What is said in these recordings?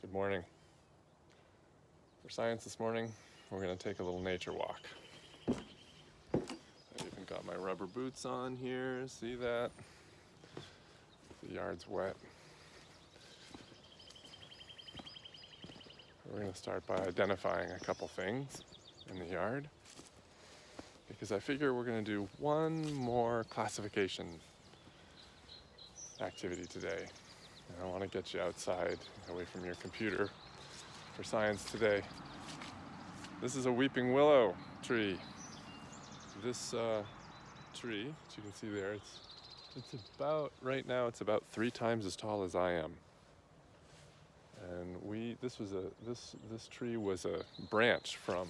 Good morning. For science this morning, we're going to take a little nature walk. I've even got my rubber boots on here. See that? The yard's wet. We're going to start by identifying a couple things in the yard because I figure we're going to do one more classification activity today. And I want to get you outside, away from your computer for science today. This is a weeping willow tree. This tree, as you can see there, it's about, right now it's about 3 times as tall as I am. And this tree was a branch from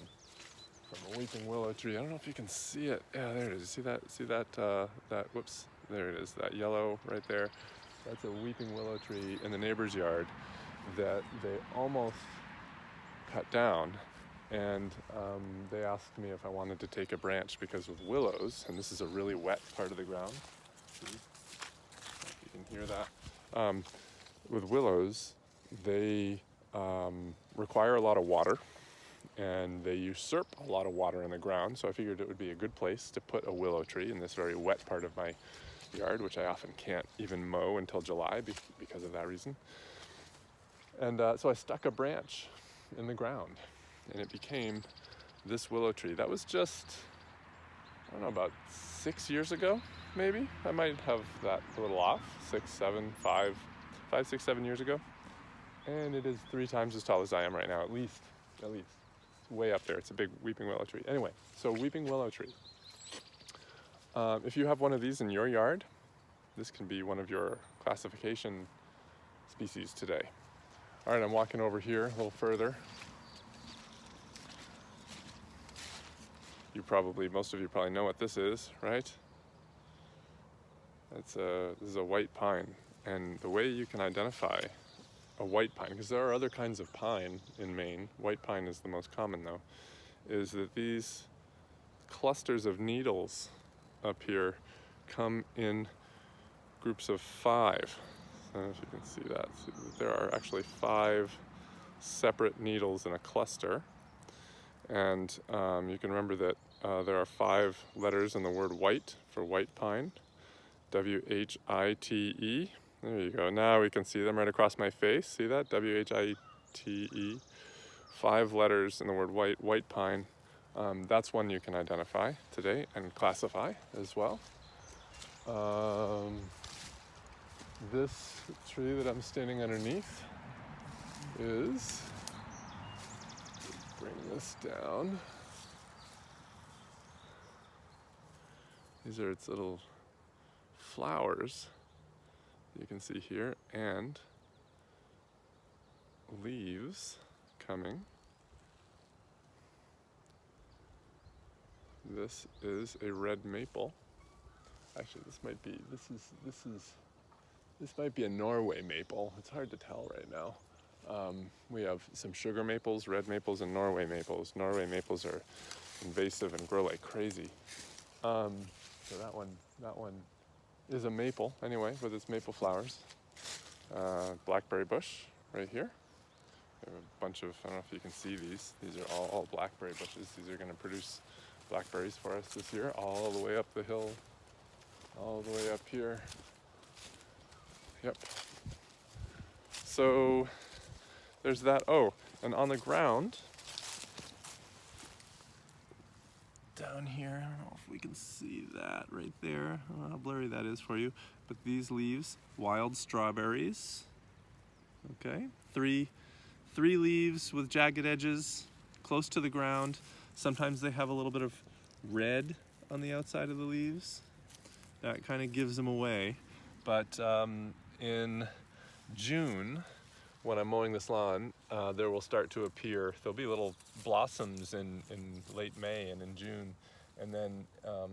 a weeping willow tree. I don't know if you can see it. Yeah, there it is. See that, whoops, there it is, that yellow right there. That's a weeping willow tree in the neighbor's yard that they almost cut down. And they asked me if I wanted to take a branch because with willows, and this is a really wet part of the ground, see? If you can hear that. With willows, they require a lot of water and they usurp a lot of water in the ground. So I figured it would be a good place to put a willow tree in this very wet part of my yard, which I often can't even mow until July because of that reason. And so I stuck a branch in the ground and it became this willow tree. That was just, I don't know, about 6 years ago, maybe. I might have that a little off, 5, 6, 7 years ago. And it is 3 times as tall as I am right now, at least. It's way up there. It's a big weeping willow tree. Anyway, so weeping willow tree. If you have one of these in your yard, this can be one of your classification species today. All right, I'm walking over here a little further. Most of you probably know what this is, right? This is a white pine. And the way you can identify a white pine, because there are other kinds of pine in Maine, white pine is the most common though, is that these clusters of needles up here come in groups of 5. I don't know if you can see that. There are actually 5 separate needles in a cluster. And you can remember that there are 5 letters in the word white for white pine, W-H-I-T-E. There you go. Now we can see them right across my face. See that? W-H-I-T-E. 5 letters in the word white pine. That's one you can identify today and classify as well. This tree that I'm standing underneath is, bring this down. These are its little flowers you can see here, and leaves coming. This is a red maple. Actually, this might be a Norway maple. It's hard to tell right now. We have some sugar maples, red maples, and Norway maples. Norway maples are invasive and grow like crazy. So that one is a maple anyway, with its maple flowers. Blackberry bush right here. We have a bunch of, I don't know if you can see these. These are all blackberry bushes. These are going to produce blackberries for us this year, all the way up the hill, all the way up here. Yep. So there's that. Oh, and on the ground, down here, I don't know if we can see that right there. I don't know how blurry that is for you, but these leaves, wild strawberries. Okay, three leaves with jagged edges, close to the ground. Sometimes they have a little bit of red on the outside of the leaves. That kind of gives them away. But in June, when I'm mowing this lawn, there will start to appear, there'll be little blossoms in late May and in June. And then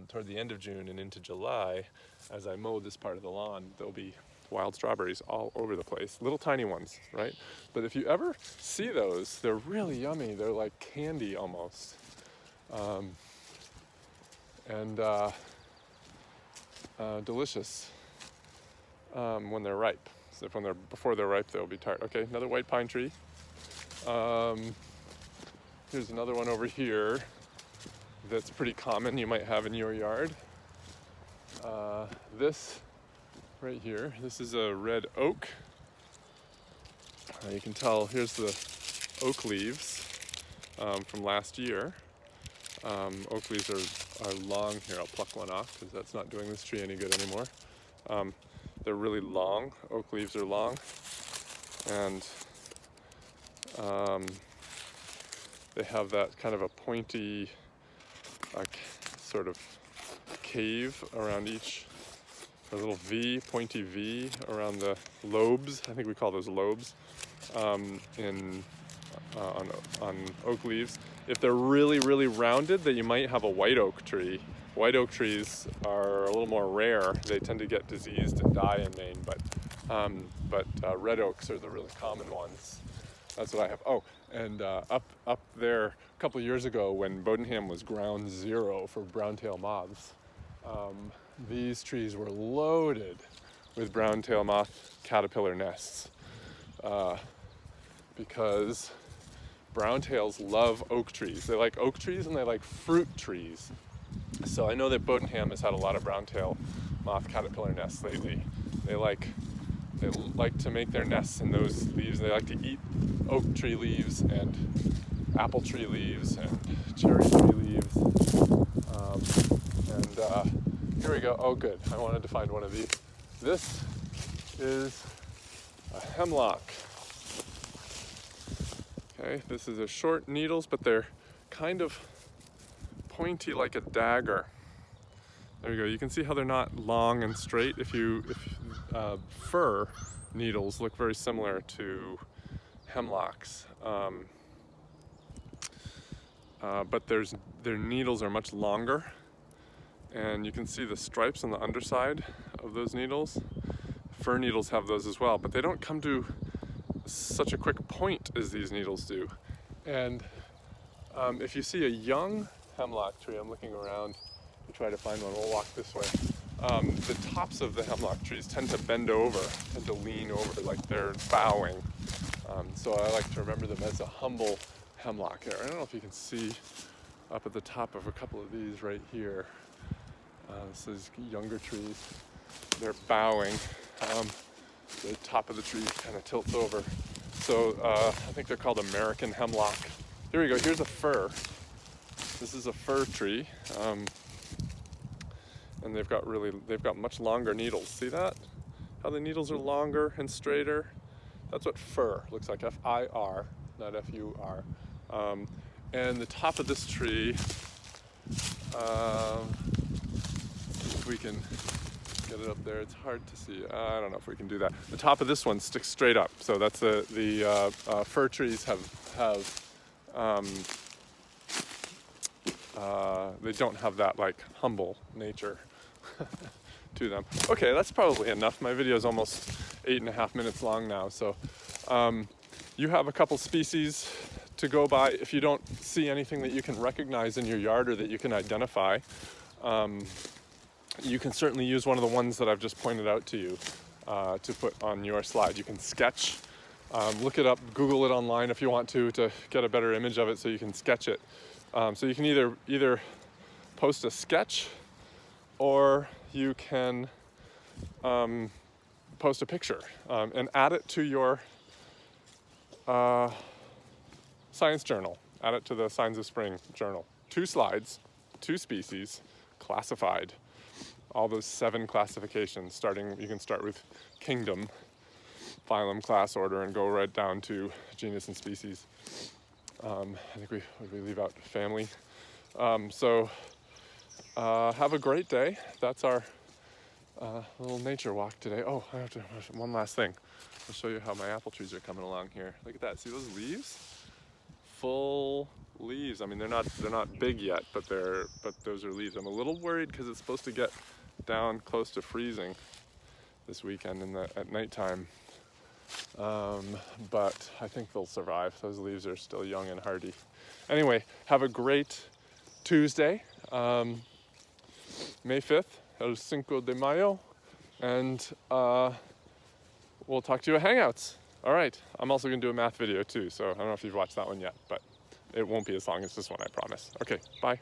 toward the end of June and into July, as I mow this part of the lawn, there'll be wild strawberries all over the place. Little tiny ones, right? But if you ever see those, they're really yummy. They're like candy almost. And delicious when they're ripe. So if before they're ripe, they'll be tart. Okay, another white pine tree. Here's another one over here that's pretty common, you might have in your yard. This right here, this is a red oak. You can tell, here's the oak leaves from last year. Oak leaves are long. Here, I'll pluck one off because that's not doing this tree any good anymore. They're really long. Oak leaves are long. And they have that kind of a pointy sort of cave around each, a little V, pointy V around the lobes. I think we call those lobes on oak leaves. If they're really, really rounded, then you might have a white oak tree. White oak trees are a little more rare. They tend to get diseased and die in Maine, but red oaks are the really common ones. That's what I have. Oh, and up there a couple of years ago when Bodenham was ground zero for brown-tail moths, these trees were loaded with brown-tail moth caterpillar nests because brown-tails love oak trees. They like oak trees and they like fruit trees. So I know that Bodenham has had a lot of brown-tail moth caterpillar nests lately. They like to make their nests in those leaves. They like to eat oak tree leaves and apple tree leaves and cherry tree leaves. Here we go. Oh, good. I wanted to find one of these. This is a hemlock. Okay, this is a short needles, but they're kind of pointy like a dagger. There you go. You can see how they're not long and straight. If fir needles look very similar to hemlocks, but their needles are much longer, and you can see the stripes on the underside of those needles. Fir needles have those as well, but they don't come to such a quick point as these needles do. And if you see a young hemlock tree, I'm looking around to try to find one. We'll walk this way. The tops of the hemlock trees tend to bend over, tend to lean over like they're bowing. So I like to remember them as a humble hemlock here. I don't know if you can see up at the top of a couple of these right here. This is younger trees. They're bowing. The top of the tree kind of tilts over. So I think they're called American hemlock. Here we go. Here's a fir. This is a fir tree. And they've got much longer needles. See that? How the needles are longer and straighter? That's what fir looks like, F-I-R, not F-U-R. And the top of this tree, if we can get it up there, it's hard to see. I don't know if we can do that. The top of this one sticks straight up. So that's the fir trees they don't have that like humble nature to them. Okay, that's probably enough. My video is almost 8.5 minutes long now, so you have a couple species to go by. If you don't see anything that you can recognize in your yard or that you can identify, you can certainly use one of the ones that I've just pointed out to you to put on your slide. You can sketch, look it up, Google it online if you want to get a better image of it so you can sketch it. So you can either post a sketch or you can post a picture and add it to your science journal. Add it to the Signs of Spring journal. 2 slides, 2 species, classified. All those 7 classifications, you can start with kingdom, phylum, class, order, and go right down to genus and species. I think we leave out family. So have a great day. That's our little nature walk today. Oh, I have to one last thing. I'll show you how my apple trees are coming along here. Look at that. See those leaves? Full leaves. I mean, they're not big yet, but those are leaves. I'm a little worried because it's supposed to get down close to freezing this weekend at nighttime. But I think they'll survive. Those leaves are still young and hardy. Anyway, have a great Tuesday, May 5th, El Cinco de Mayo, and we'll we'll talk to you at Hangouts. All right. I'm also going to do a math video too, so I don't know if you've watched that one yet, but it won't be as long as this one, I promise. Okay, bye.